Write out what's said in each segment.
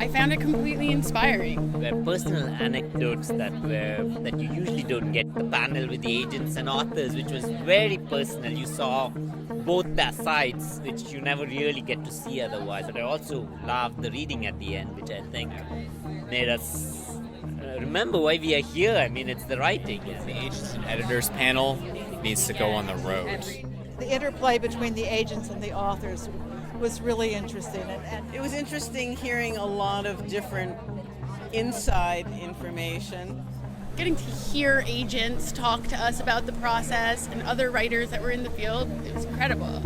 I found it completely inspiring. Were personal anecdotes that you usually don't get. The panel with the agents and authors, which was very personal. You saw both their sides, which you never really get to see otherwise. But I also loved the reading at the end, which I think made us remember why we are here. I mean, it's the writing. The agents and editors panel needs to go on the road. The interplay between the agents and the authors was really interesting. And it was interesting hearing a lot of different inside information. Getting to hear agents talk to us about the process and other writers that were in the field, it was incredible.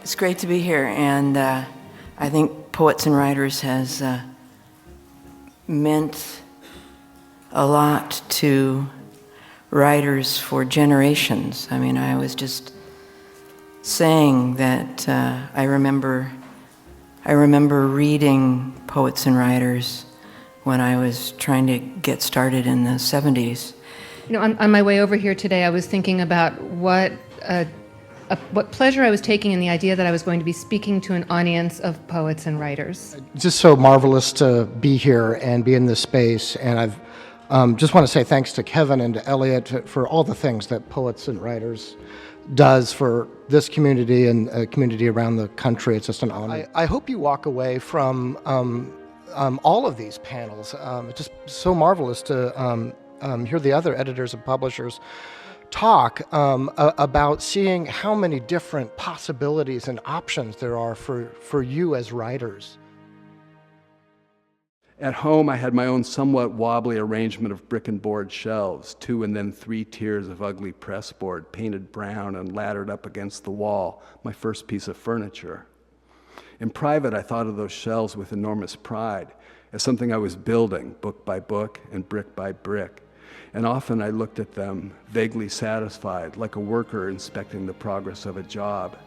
It's great to be here, and I think Poets and Writers has meant a lot to writers for generations. I mean, I was just saying that I remember reading Poets and Writers when I was trying to get started in the 70s. You know, on my way over here today, I was thinking about what pleasure I was taking in the idea that I was going to be speaking to an audience of poets and writers. Just so marvelous to be here and be in this space, and I've just want to say thanks to Kevin and to Elliot for all the things that Poets and Writers does for this community and a community around the country. It's just an honor. I hope you walk away from all of these panels. It's just so marvelous to hear the other editors and publishers talk about seeing how many different possibilities and options there are for you as writers. At home, I had my own somewhat wobbly arrangement of brick and board shelves, 2 and then 3 tiers of ugly pressboard, painted brown and laddered up against the wall, my first piece of furniture. In private, I thought of those shelves with enormous pride, as something I was building, book by book and brick by brick. And often I looked at them, vaguely satisfied, like a worker inspecting the progress of a job.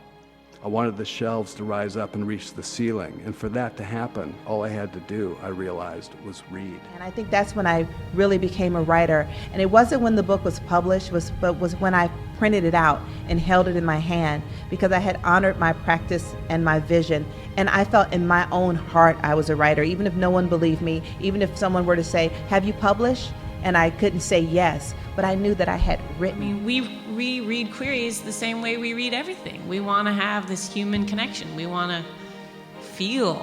I wanted the shelves to rise up and reach the ceiling, and for that to happen, all I had to do, I realized, was read. And I think that's when I really became a writer. And it wasn't when the book was published, but was when I printed it out and held it in my hand, because I had honored my practice and my vision. And I felt in my own heart I was a writer, even if no one believed me, even if someone were to say, "Have you published?" And I couldn't say yes, but I knew that I had written. I mean, we read queries the same way we read everything. We want to have this human connection. We want to feel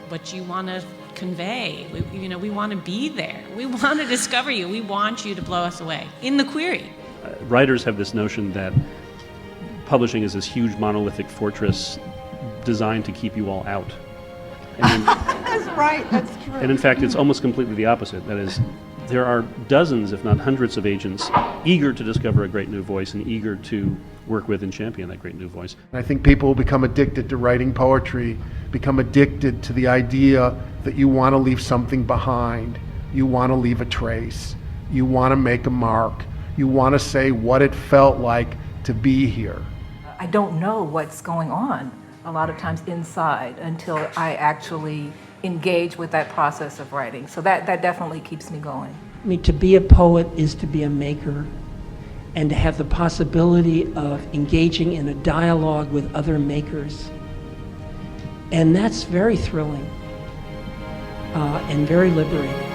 what you want to convey. We want to be there. We want to discover you. We want you to blow us away in the query. Writers have this notion that publishing is this huge monolithic fortress designed to keep you all out. That's right, that's true. And in fact, it's almost completely the opposite. That is, there are dozens, if not hundreds, of agents eager to discover a great new voice and eager to work with and champion that great new voice. I think people become addicted to writing poetry, become addicted to the idea that you want to leave something behind, you want to leave a trace, you want to make a mark, you want to say what it felt like to be here. I don't know what's going on a lot of times inside until I actually engage with that process of writing. So that definitely keeps me going. I mean, to be a poet is to be a maker, and to have the possibility of engaging in a dialogue with other makers. And that's very thrilling and very liberating.